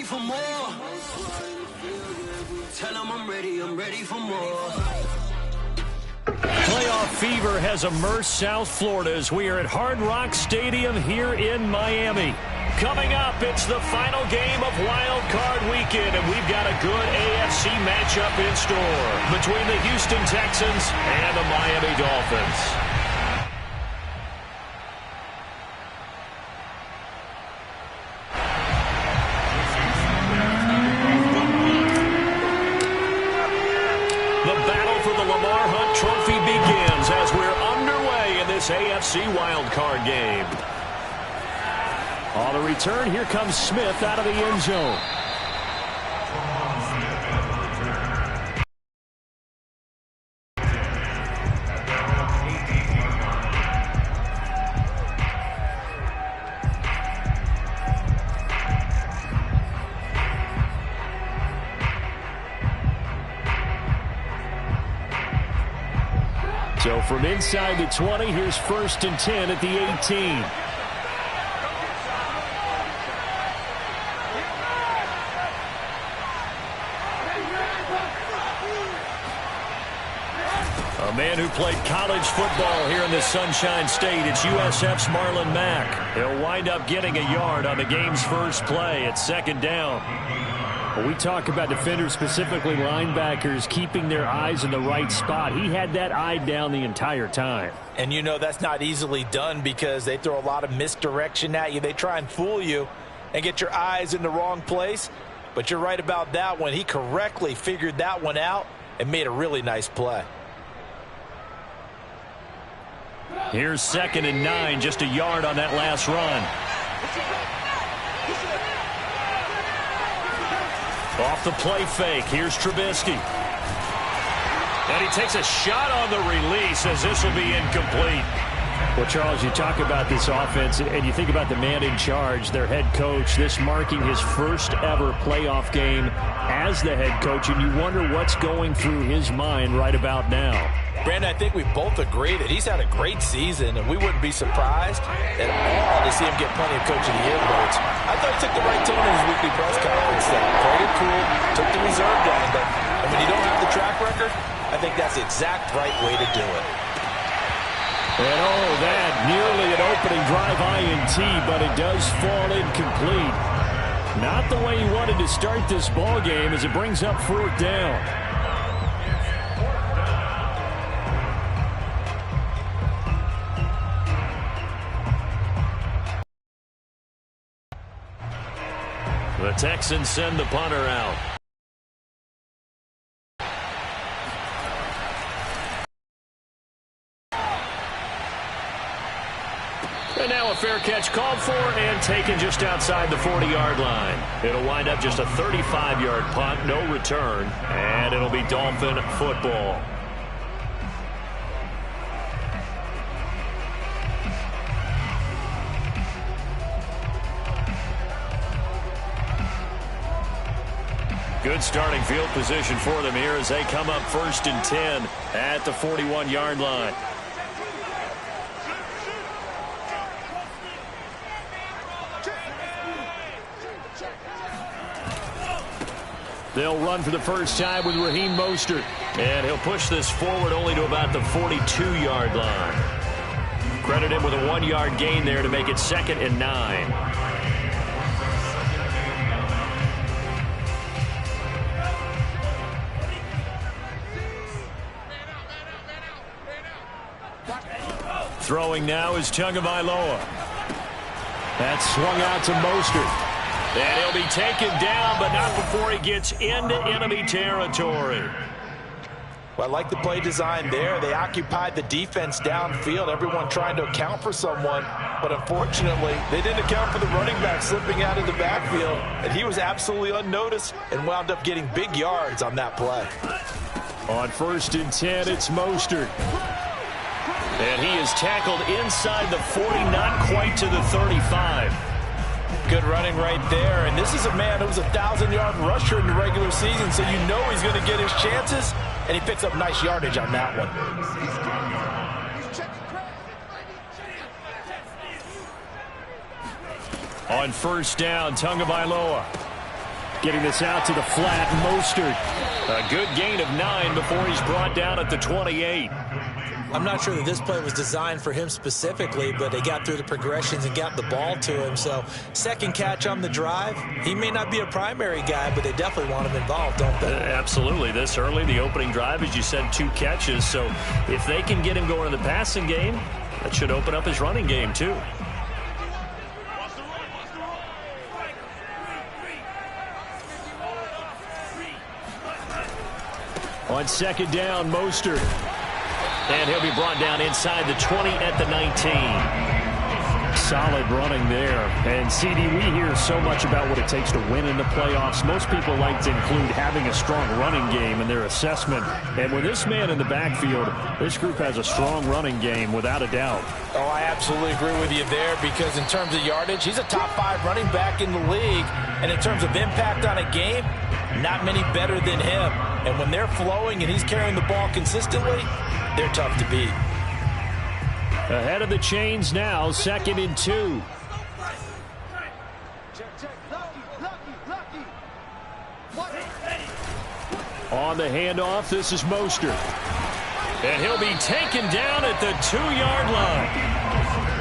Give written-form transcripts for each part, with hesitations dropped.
for more. Tell them I'm ready for more. Playoff fever has immersed South Florida as we are at Hard Rock Stadium here in Miami. Coming up, it's the final game of Wild Card Weekend, and we've got a good AFC matchup in store between the Houston Texans and the Miami Dolphins. The battle for the Lamar Hunt Trophy begins as we're underway in this AFC Wild Card game. On the return, here comes Smith out of the end zone. So from inside the 20, here's 1st and 10 at the 18. A man who played college football here in the Sunshine State. It's USF's Marlon Mack. He'll wind up getting a yard on the game's first play at 2nd down. Well, we talk about defenders, specifically linebackers, keeping their eyes in the right spot. He had that eye down the entire time. And you know that's not easily done because they throw a lot of misdirection at you. They try and fool you and get your eyes in the wrong place. But you're right about that one. He correctly figured that one out and made a really nice play. Here's 2nd and 9, just a yard on that last run. Off the play fake, here's Trubisky. And he takes a shot on the release as this will be incomplete. Well, Charles, you talk about this offense and you think about the man in charge, their head coach, this marking his first ever playoff game as the head coach, and you wonder what's going through his mind right about now. Brandon, I think we both agree that he's had a great season, and we wouldn't be surprised at all to see him get plenty of Coach of the Year votes. I thought he took the right tone in his weekly press conference. Played it cool, took the reserve down, and when you don't have the track record, I think that's the exact right way to do it. And oh, that nearly an opening drive INT, but it does fall incomplete. Not the way he wanted to start this ball game as it brings up 4th down. The Texans send the punter out. And now a fair catch called for and taken just outside the 40-yard line. It'll wind up just a 35-yard punt, no return, and it'll be Dolphin football. Good starting field position for them here as they come up 1st and 10 at the 41-yard line. They'll run for the first time with Raheem Mostert, and he'll push this forward only to about the 42-yard line. Credit him with a 1-yard gain there to make it 2nd and 9. Throwing now is Tagovailoa. That's swung out to Mostert. And he'll be taken down, but not before he gets into enemy territory. Well, I like the play design there. They occupied the defense downfield, everyone trying to account for someone. But unfortunately, they didn't account for the running back slipping out of the backfield. And he was absolutely unnoticed and wound up getting big yards on that play. On 1st and 10, it's Mostert. And he is tackled inside the 40, not quite to the 35. Good running right there. And this is a man who was a 1,000-yard rusher in the regular season, so you know he's going to get his chances. And he picks up nice yardage on that one. On 1st down, Tagovailoa. Getting this out to the flat, Mostert. A good gain of 9 before he's brought down at the 28. I'm not sure that this play was designed for him specifically, but they got through the progressions and got the ball to him. So second catch on the drive. He may not be a primary guy, but they definitely want him involved, don't they? Absolutely. This early, the opening drive, as you said, 2 catches. So if they can get him going in the passing game, that should open up his running game too. On second down, Mostert. And he'll be brought down inside the 20 at the 19. Solid running there. And, CD, we hear so much about what it takes to win in the playoffs. Most people like to include having a strong running game in their assessment. And with this man in the backfield, this group has a strong running game without a doubt. Oh, I absolutely agree with you there because in terms of yardage, he's a top 5 running back in the league. And in terms of impact on a game, not many better than him. And when they're flowing and he's carrying the ball consistently, they're tough to beat. Ahead of the chains now, 2nd and 2. On the handoff, this is Mostert. And he'll be taken down at the 2-yard line.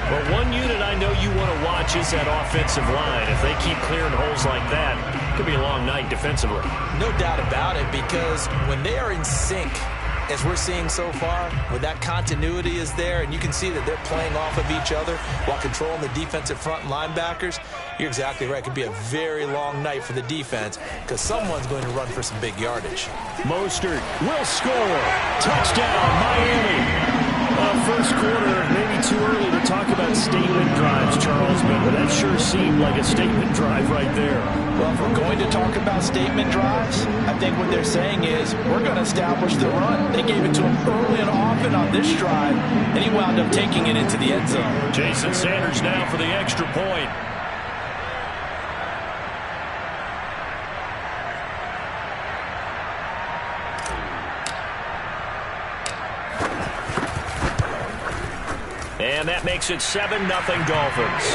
But one unit I know you want to watch is that offensive line. If they keep clearing holes like that, it could be a long night defensively. No doubt about it, because when they are in sync, as we're seeing so far, when that continuity is there and you can see that they're playing off of each other while controlling the defensive front linebackers, you're exactly right. It could be a very long night for the defense because someone's going to run for some big yardage. Mostert will score. Touchdown, Miami. First quarter, maybe too early to talk about statement drives, Charles, but that sure seemed like a statement drive right there. Well, if we're going to talk about statement drives, I think what they're saying is we're going to establish the run. They gave it to him early and often on this drive, and he wound up taking it into the end zone. Jason Sanders now for the extra point. And that makes it 7-0 Dolphins.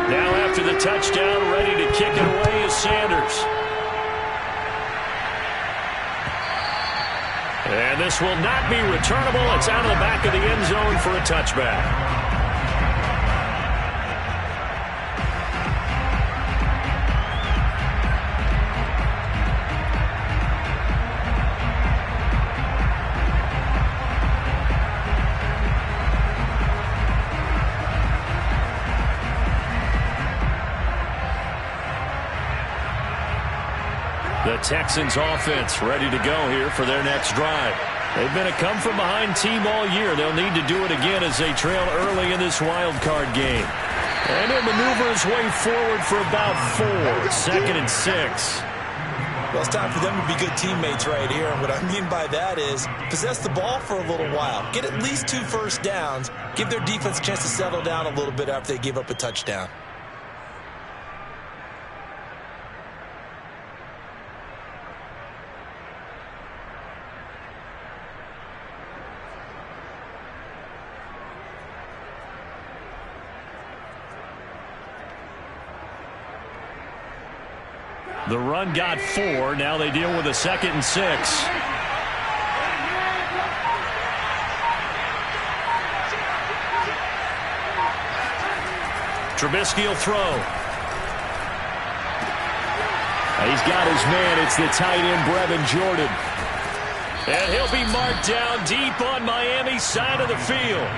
Now after the touchdown, ready to kick it away is Sanders. And this will not be returnable. It's out of the back of the end zone for a touchback. The Texans offense ready to go here for their next drive. They've been a come-from-behind team all year. They'll need to do it again as they trail early in this wild card game. And he'll maneuver his way forward for about 4. 2nd and 6. Well, it's time for them to be good teammates right here. And what I mean by that is possess the ball for a little while. Get at least 2 first downs. Give their defense a chance to settle down a little bit after they give up a touchdown. The run got 4. Now they deal with a 2nd and 6. Trubisky will throw. He's got his man. It's the tight end, Brevin Jordan. And he'll be marked down deep on Miami's side of the field.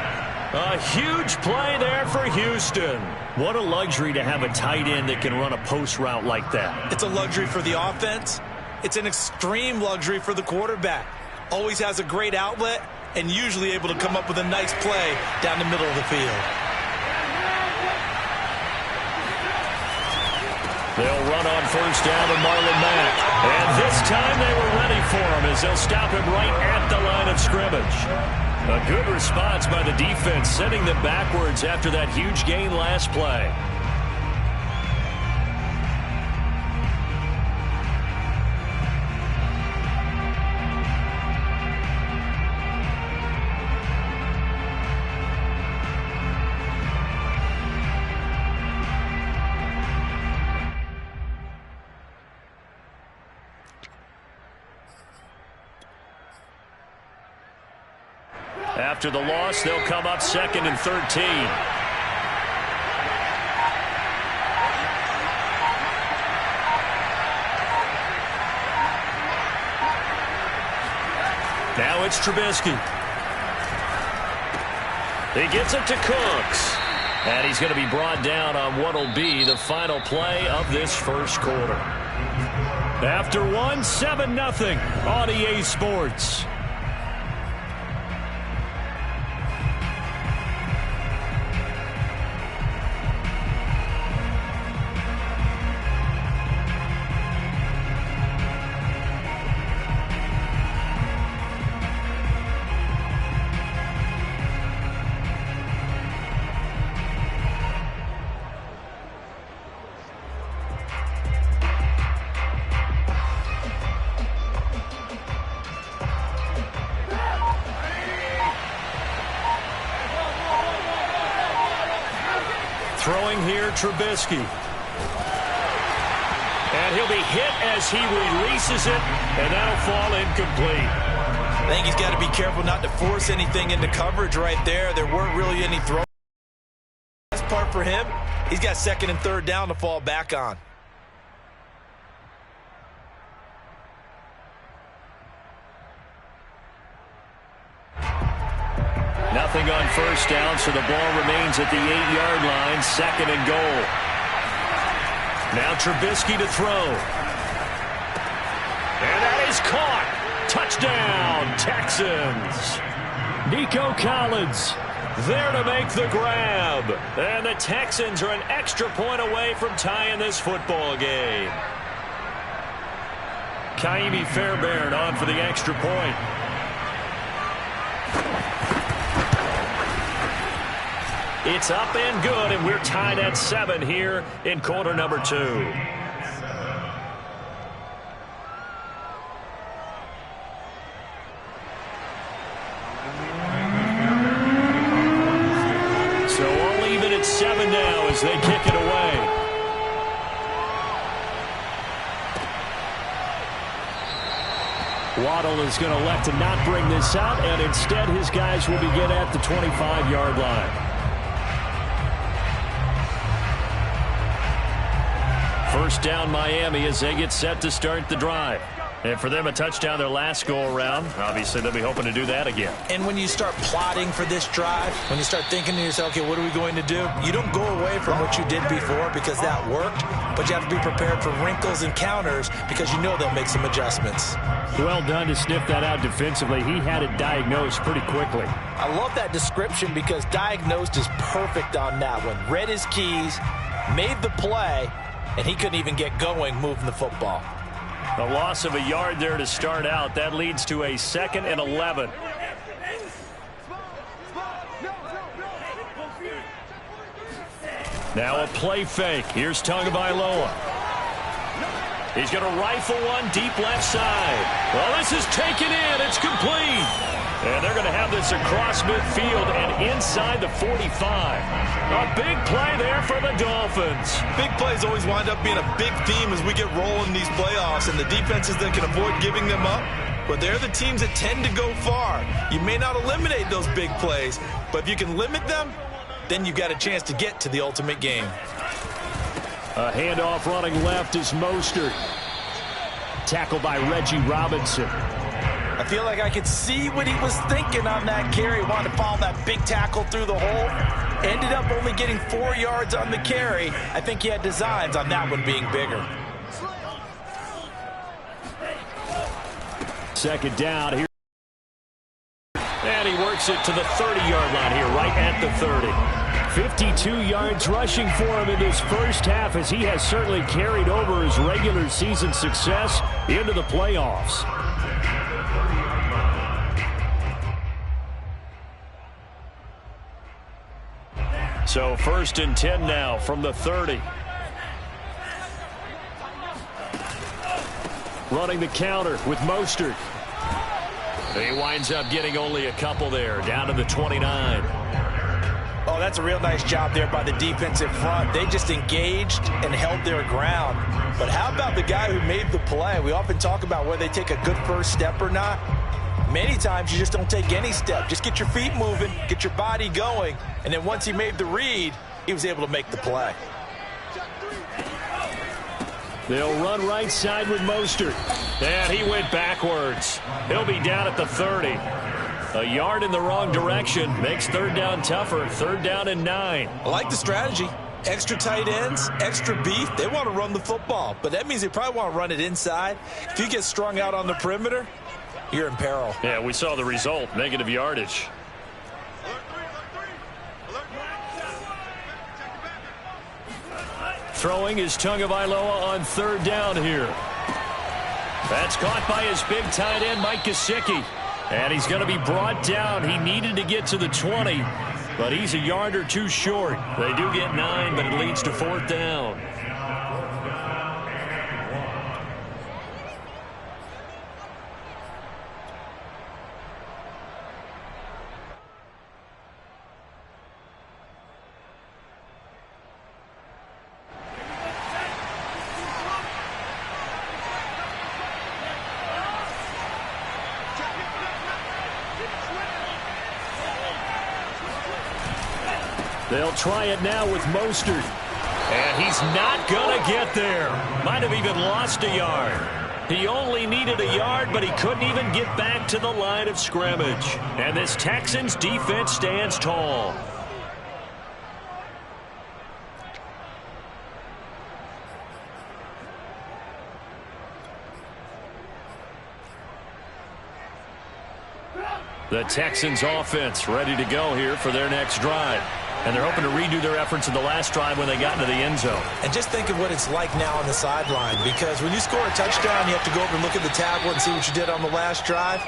A huge play there for Houston. What a luxury to have a tight end that can run a post route like that. It's a luxury for the offense. It's an extreme luxury for the quarterback. Always has a great outlet and usually able to come up with a nice play down the middle of the field. They'll run on first down to Marlon Mack. And this time they were ready for him as they'll stop him right at the line of scrimmage. A good response by the defense, sending them backwards after that huge gain last play. After the loss, they'll come up 2nd and 13. Now it's Trubisky. He gets it to Cooks. And he's going to be brought down on what will be the final play of this first quarter. After one, 7-0 on EA Sports. Throwing here, Trubisky. And he'll be hit as he releases it, and that'll fall incomplete. I think he's got to be careful not to force anything into coverage right there. There weren't really any throws. That's part for him. He's got 2nd and 3rd down to fall back on. Nothing on first down, so the ball remains at the 8-yard line, 2nd and goal. Now Trubisky to throw. And that is caught. Touchdown, Texans. Nico Collins there to make the grab. And the Texans are an extra point away from tying this football game. Kaimi Fairbairn on for the extra point. It's up and good, and we're tied at 7 here in quarter number 2. So all even at 7 now as they kick it away. Waddle is going to elect to not bring this out, and instead his guys will begin at the 25-yard line. First down Miami as they get set to start the drive. And for them, a touchdown their last go-around. Obviously, they'll be hoping to do that again. And when you start plotting for this drive, when you start thinking to yourself, okay, what are we going to do? You don't go away from what you did before because that worked, but you have to be prepared for wrinkles and counters because you know they'll make some adjustments. Well done to sniff that out defensively. He had it diagnosed pretty quickly. I love that description because diagnosed is perfect on that one. Read his keys, made the play, and he couldn't even get going moving the football. A loss of a yard there to start out. That leads to a 2nd and 11. Now a play fake. Here's Tagovailoa. He's going to rifle one deep left side. Well, this is taken in. It's complete. And they're going to have this across midfield and inside the 45. A big play there for the Dolphins. Big plays always wind up being a big theme as we get rolling these playoffs, and the defenses that can avoid giving them up, but they're the teams that tend to go far. You may not eliminate those big plays, but if you can limit them, then you've got a chance to get to the ultimate game. A handoff running left is Mostert. Tackled by Reggie Robinson. I feel like I could see what he was thinking on that carry. Wanted to follow that big tackle through the hole. Ended up only getting 4 yards on the carry. I think he had designs on that one being bigger. Second down here. And he works it to the 30-yard line here, right at the 30. 52 yards rushing for him in this first half as he has certainly carried over his regular season success into the playoffs. So 1st and 10 now from the 30. Running the counter with Mostert. He winds up getting only a couple there, down to the 29. Oh, that's a real nice job there by the defensive front. They just engaged and held their ground. But how about the guy who made the play? We often talk about whether they take a good first step or not. Many times you just don't take any step. Just get your feet moving, get your body going, and then once he made the read, he was able to make the play. They'll run right side with Mostert. And he went backwards. He'll be down at the 30. A yard in the wrong direction makes third down tougher. Third down and 9. I like the strategy. Extra tight ends, extra beef. They want to run the football, but that means they probably want to run it inside. If you get strung out on the perimeter, you're in peril. Yeah, we saw the result. Negative yardage. Throwing is Tagovailoa on third down here. That's caught by his big tight end, Mike Gesicki. And he's going to be brought down. He needed to get to the 20, but he's a yard or two short. They do get 9, but it leads to fourth down. They'll try it now with Mostert. And he's not going to get there. Might have even lost a yard. He only needed a yard, but he couldn't even get back to the line of scrimmage. And this Texans defense stands tall. The Texans offense ready to go here for their next drive. And they're hoping to redo their efforts in the last drive when they got into the end zone. And just think of what it's like now on the sideline, because when you score a touchdown, you have to go over and look at the tablet and see what you did on the last drive.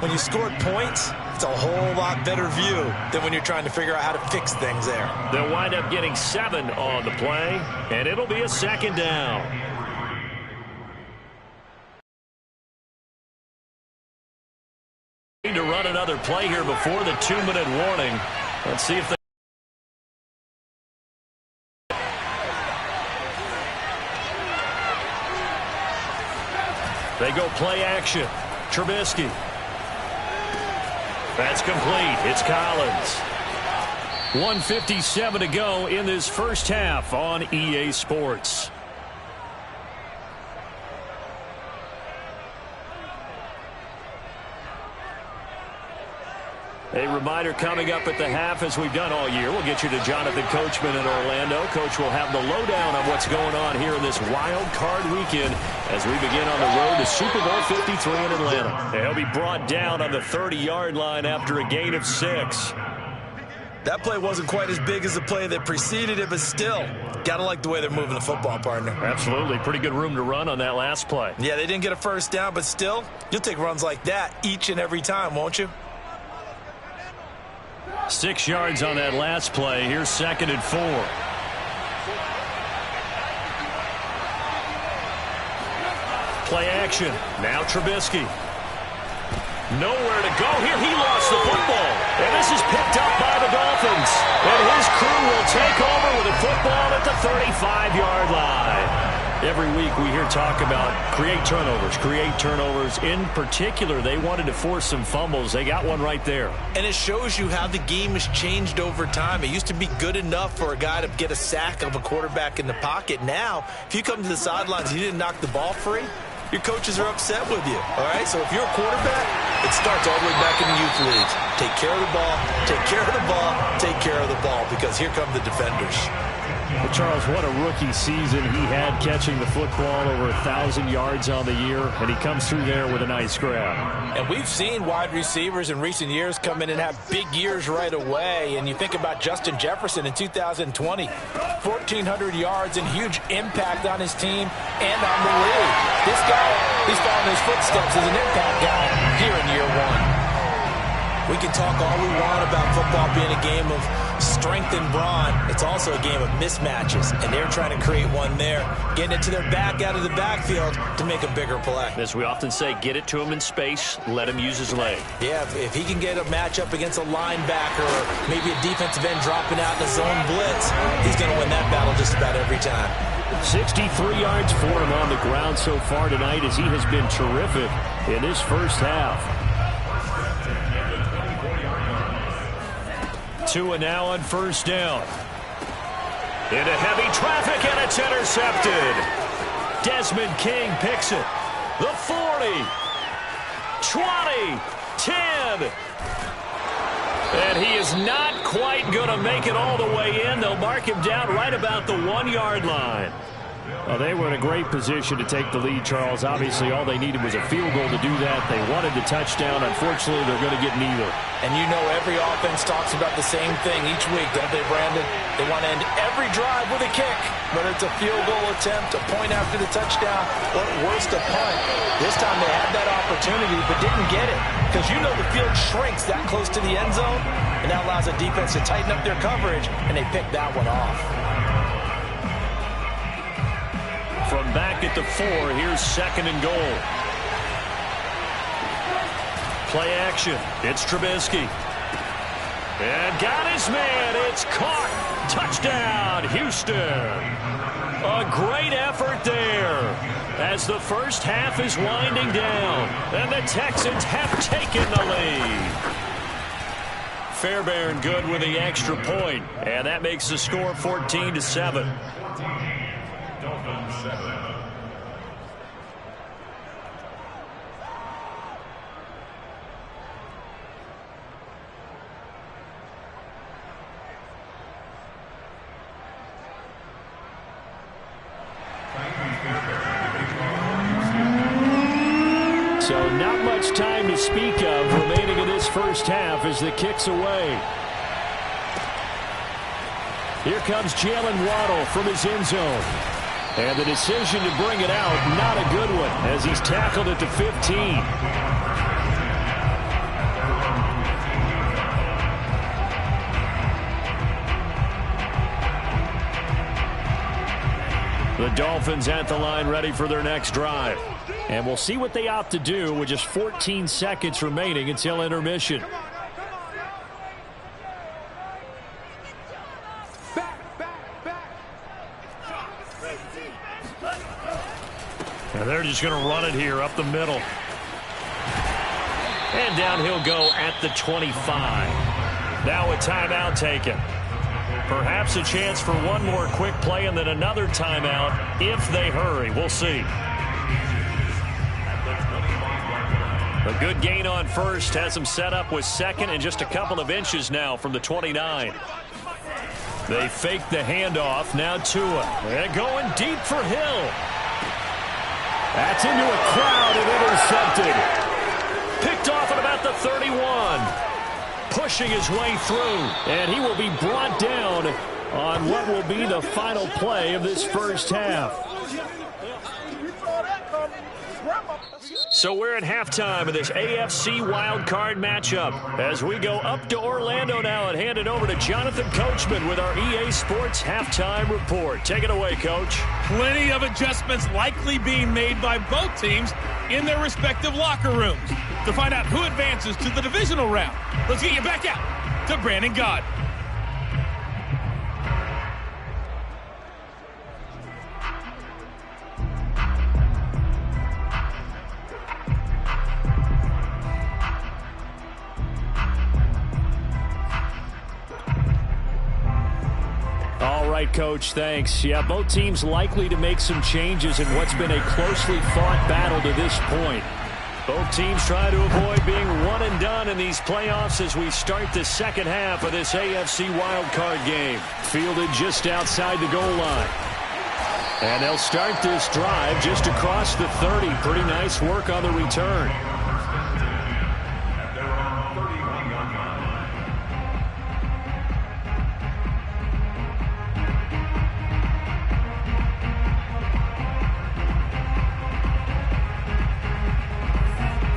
When you scored points, it's a whole lot better view than when you're trying to figure out how to fix things there. They'll wind up getting 7 on the play, and it'll be a second down. To run another play here before the 2-minute warning. Let's see if they go play action. Trubisky. That's complete. It's Collins. 1:57 to go in this first half on EA Sports. A reminder coming up at the half, as we've done all year. We'll get you to Jonathan Coachman in Orlando. Coach will have the lowdown on what's going on here in this wild card weekend as we begin on the road to Super Bowl 53 in Atlanta. And he'll be brought down on the 30-yard line after a gain of 6. That play wasn't quite as big as the play that preceded it, but still, gotta like the way they're moving the football, partner. Absolutely. Pretty good room to run on that last play. Yeah, they didn't get a first down, but still, you'll take runs like that each and every time, won't you? 6 yards on that last play. Here's 2nd and 4. Play action. Now Trubisky. Nowhere to go here. He lost the football. And this is picked up by the Dolphins. And his crew will take over with a football at the 35-yard line. Every week we hear talk about create turnovers. In particular, they wanted to force some fumbles. They got one right there. And it shows you how the game has changed over time. It used to be good enough for a guy to get a sack of a quarterback in the pocket. Now, if you come to the sidelines and you didn't knock the ball free, your coaches are upset with you. All right? So if you're a quarterback, it starts all the way back in the youth leagues. Take care of the ball, take care of the ball, take care of the ball, because here come the defenders. Well, Charles, what a rookie season he had catching the football, over 1,000 yards on the year, and he comes through there with a nice grab. And we've seen wide receivers in recent years come in and have big years right away. And you think about Justin Jefferson in 2020, 1,400 yards and huge impact on his team and on the league. This guy, he's following his footsteps as an impact guy here in year 1. We can talk all we want about football being a game of strength and brawn. It's also a game of mismatches, and they're trying to create one there, getting it to their back out of the backfield to make a bigger play. As we often say, get it to him in space, let him use his leg. Yeah, if he can get a matchup against a linebacker or maybe a defensive end dropping out in a zone blitz, he's going to win that battle just about every time. 63 yards for him on the ground so far tonight, as he has been terrific in this first half. Tua now on first down. Into heavy traffic, and it's intercepted. Desmond King picks it. The 40, 20, 10. And he is not quite going to make it all the way in. They'll mark him down right about the 1-yard line. Well, they were in a great position to take the lead, Charles. Obviously, all they needed was a field goal to do that. They wanted the touchdown. Unfortunately, they're going to get neither. And you know every offense talks about the same thing each week, don't they, Brandon? They want to end every drive with a kick. Whether it's a field goal attempt, a point after the touchdown, or worse, a punt. This time they had that opportunity but didn't get it. Because you know the field shrinks that close to the end zone, and that allows the defense to tighten up their coverage, and they picked that one off. From back at the 4, here's 2nd and goal. Play action. It's Trubisky. And got his man. It's caught. Touchdown, Houston. A great effort there as the first half is winding down. And the Texans have taken the lead. Fairbairn good with the extra point. And that makes the score 14-7. So not much time to speak of remaining in this first half as the kick's away. Here comes Jalen Waddle from his end zone. And the decision to bring it out, not a good one, as he's tackled at the 15. The Dolphins at the line ready for their next drive. And we'll see what they opt to do with just 14 seconds remaining until intermission. And they're just going to run it here up the middle. And down he'll go at the 25. Now a timeout taken. Perhaps a chance for one more quick play and then another timeout if they hurry. We'll see. A good gain on first has them set up with 2nd and just a couple of inches now from the 29. They fake the handoff. Now Tua. They're going deep for Hill. That's into a crowd and intercepted. Picked off at about the 31. Pushing his way through. And he will be brought down on what will be the final play of this first half. So we're at halftime of this AFC wildcard matchup as we go up to Orlando now and hand it over to Jonathan Coachman with our EA Sports Halftime Report. Take it away, Coach. Plenty of adjustments likely being made by both teams in their respective locker rooms. To find out who advances to the divisional round, let's get you back out to Brandon Gaudin. Coach, thanks. Yeah, both teams likely to make some changes in what's been a closely fought battle to this point. Both teams try to avoid being one and done in these playoffs as we start the second half of this AFC wildcard game. Fielded just outside the goal line. And they'll start this drive just across the 30. Pretty nice work on the return.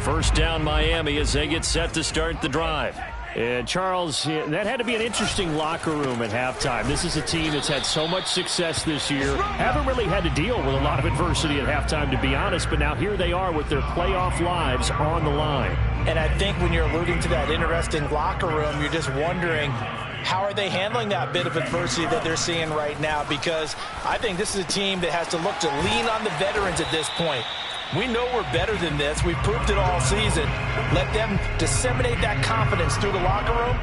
First down Miami as they get set to start the drive. And Charles, that had to be an interesting locker room at halftime. This is a team that's had so much success this year. Haven't really had to deal with a lot of adversity at halftime, to be honest. But now here they are with their playoff lives on the line. And I think when you're alluding to that interesting locker room, you're just wondering, how are they handling that bit of adversity that they're seeing right now? Because I think this is a team that has to look to lean on the veterans at this point. We know we're better than this. We've proved it all season. Let them disseminate that confidence through the locker room,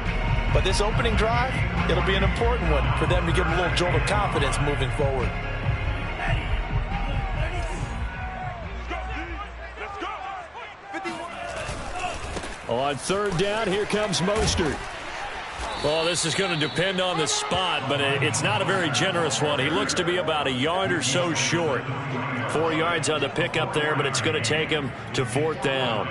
But this opening drive, it'll be an important one for them to give them a little jolt of confidence moving forward. On third down, here comes Mostert. Well, this is going to depend on the spot, but it's not a very generous one. He looks to be about a yard or so short. 4 yards on the pickup there, but it's going to take him to fourth down.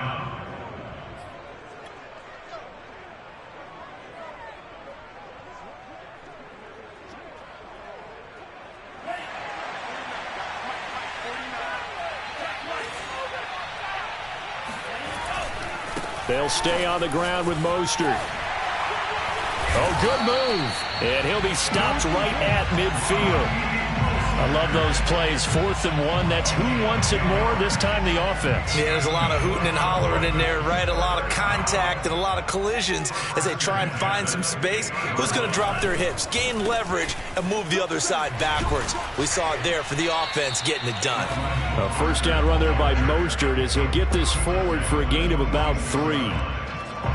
They'll stay on the ground with Mostert. Oh, good move. And he'll be stopped right at midfield. I love those plays. 4th and 1. That's who wants it more, this time the offense. Yeah, there's a lot of hooting and hollering in there, right? A lot of contact and a lot of collisions as they try and find some space. Who's going to drop their hips, gain leverage, and move the other side backwards? We saw it there for the offense getting it done. A first down run there by Mostert as he'll get this forward for a gain of about 3.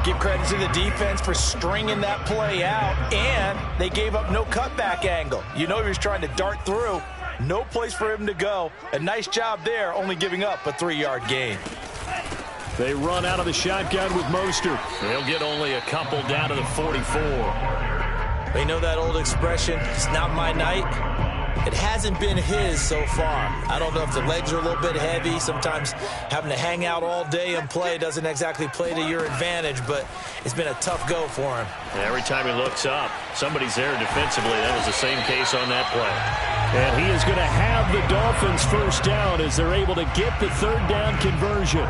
Give credit to the defense for stringing that play out, and they gave up no cutback angle. You know he was trying to dart through. No place for him to go. A nice job there, only giving up a 3-yard gain. They run out of the shotgun with Mostert. They'll get only a couple down to the 44. They know that old expression, it's not my night. It hasn't been his so far. I don't know if the legs are a little bit heavy. Sometimes having to hang out all day and play doesn't exactly play to your advantage, but it's been a tough go for him. Every time he looks up, somebody's there defensively. That was the same case on that play. And he is going to have the Dolphins first down as they're able to get the third down conversion.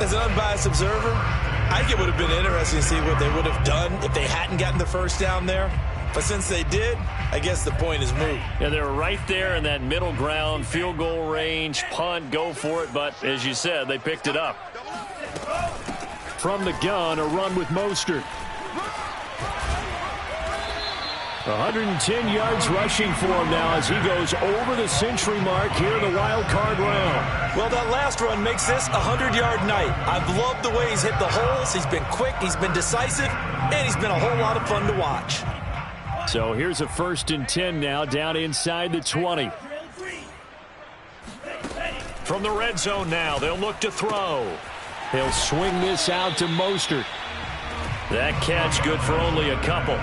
As an unbiased observer, I think it would have been interesting to see what they would have done if they hadn't gotten the first down there. But since they did, I guess the point is moot. Yeah, they were right there in that middle ground, field goal range, punt, go for it. But as you said, they picked it up. From the gun, a run with Mostert. 110 yards rushing for him now as he goes over the century mark here in the wild card round. Well, that last run makes this a 100-yard night. I've loved the way he's hit the holes. He's been quick, he's been decisive, and he's been a whole lot of fun to watch. So here's a 1st and 10 now, down inside the 20. From the red zone now, they'll look to throw. He'll swing this out to Mostert. That catch good for only a couple.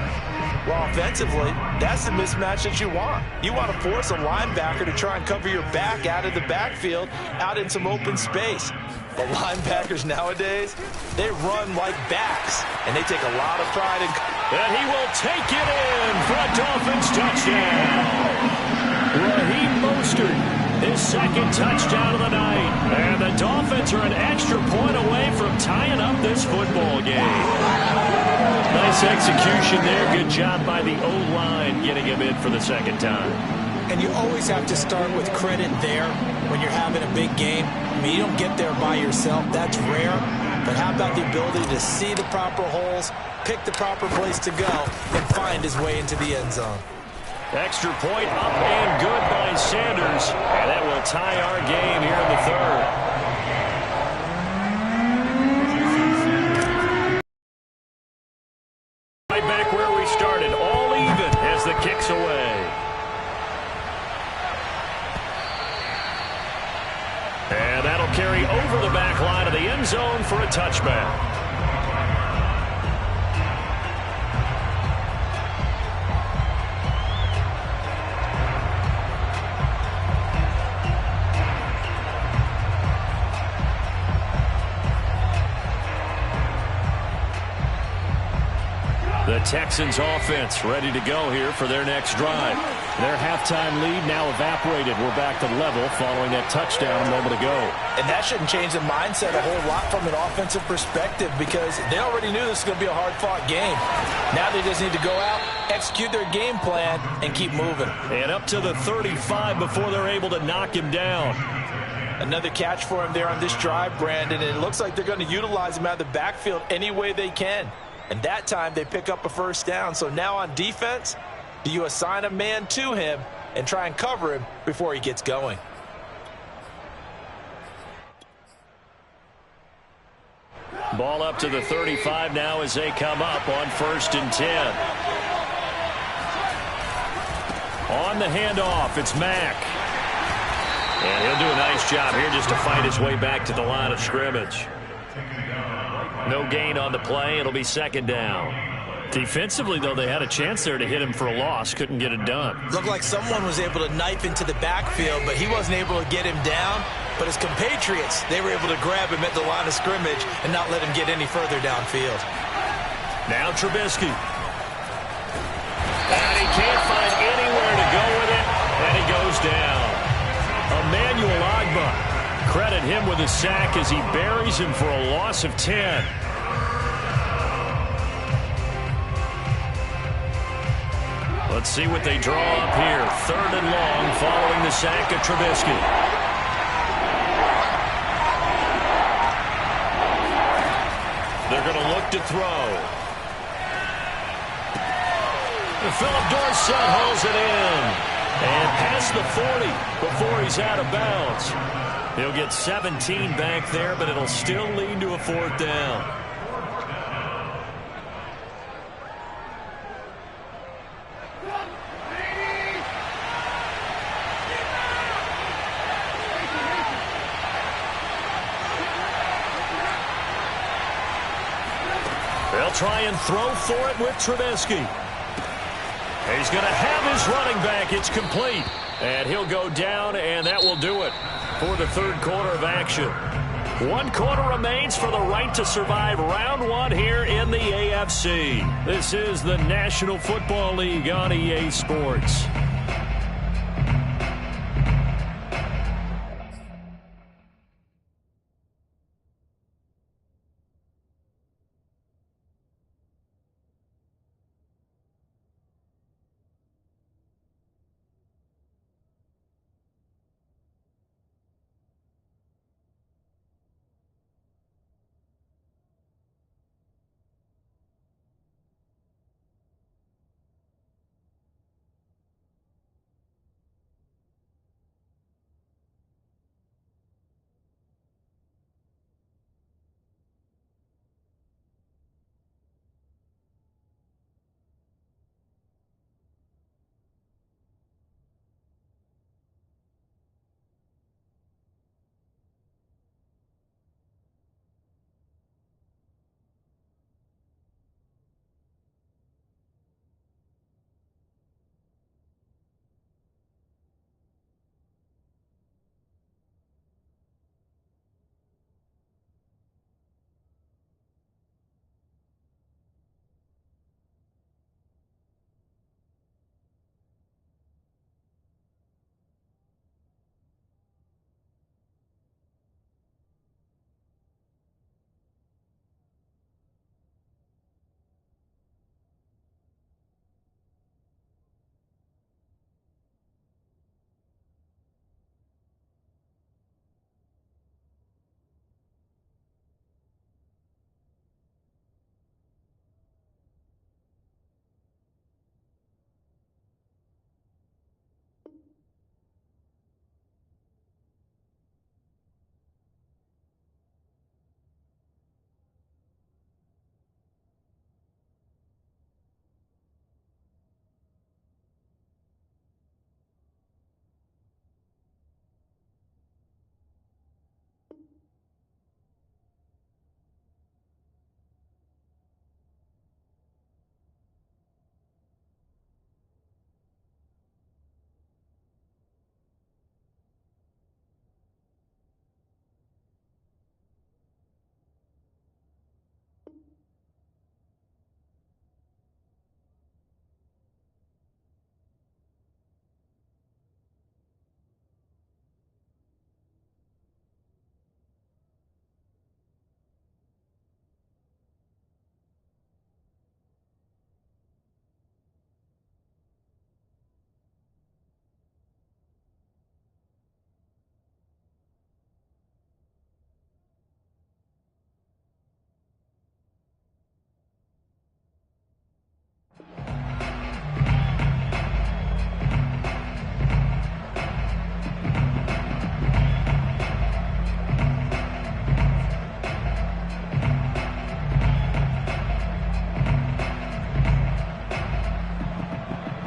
Well, offensively, that's the mismatch that you want. You want to force a linebacker to try and cover your back out of the backfield, out in some open space. But linebackers nowadays, they run like backs, and they take a lot of pride in... And he will take it in for a Dolphins touchdown. Raheem Mostert, his 2nd touchdown of the night. And the Dolphins are an extra point away from tying up this football game. Nice execution there. Good job by the O-line getting him in for the 2nd time. And you always have to start with credit there when you're having a big game. I mean, you don't get there by yourself. That's rare. But how about the ability to see the proper holes, pick the proper place to go, and find his way into the end zone? Extra point up and good by Sanders. And that will tie our game here in the 3rd. Right back where we started, all even as the kick's away. And that'll carry over the back line of the end zone for a touchback. The Texans offense ready to go here for their next drive. Their halftime lead now evaporated. We're back to level following that touchdown a moment ago. And that shouldn't change the mindset a whole lot from an offensive perspective because they already knew this was going to be a hard-fought game. Now they just need to go out, execute their game plan, and keep moving. And up to the 35 before they're able to knock him down. Another catch for him there on this drive, Brandon, and it looks like they're going to utilize him out of the backfield any way they can. And that time they pick up a first down. So now on defense, do you assign a man to him and try and cover him before he gets going? Ball up to the 35 now as they come up on 1st and 10. On the handoff, it's Mack. And he'll do a nice job here just to fight his way back to the line of scrimmage. No gain on the play. It'll be 2nd down. Defensively, though, they had a chance there to hit him for a loss. Couldn't get it done. Looked like someone was able to knife into the backfield, but he wasn't able to get him down. But his compatriots, they were able to grab him at the line of scrimmage and not let him get any further downfield. Now Trubisky. And he can't find anywhere to go with it, and he goes down. Emmanuel Ogbah. Credit him with a sack as he buries him for a loss of 10. Let's see what they draw up here. 3rd and long following the sack of Trubisky. They're going to look to throw. Philip Dorsett hauls it in. And past the 40 before he's out of bounds. He'll get 17 back there, but it'll still lead to a 4th down. They'll try and throw for it with Trubisky. He's going to have his running back. It's complete. And he'll go down, and that will do it for the 3rd quarter of action. 1 quarter remains for the right to survive round 1 here in the AFC. This is the National Football League on EA Sports.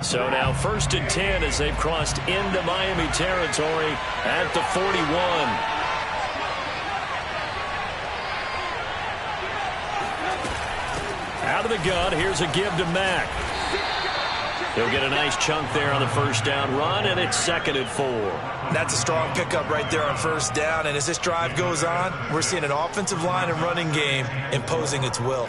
So now 1st and 10 as they've crossed into Miami territory at the 41. Out of the gun, here's a give to Mack. He'll get a nice chunk there on the first down run, and it's 2nd and 4. That's a strong pickup right there on first down, and as this drive goes on, we're seeing an offensive line and running game imposing its will.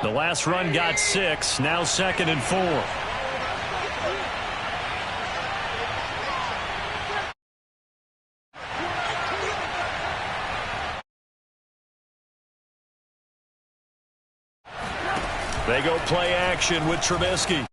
The last run got 6, now 2nd and 4. They go play action with Trubisky.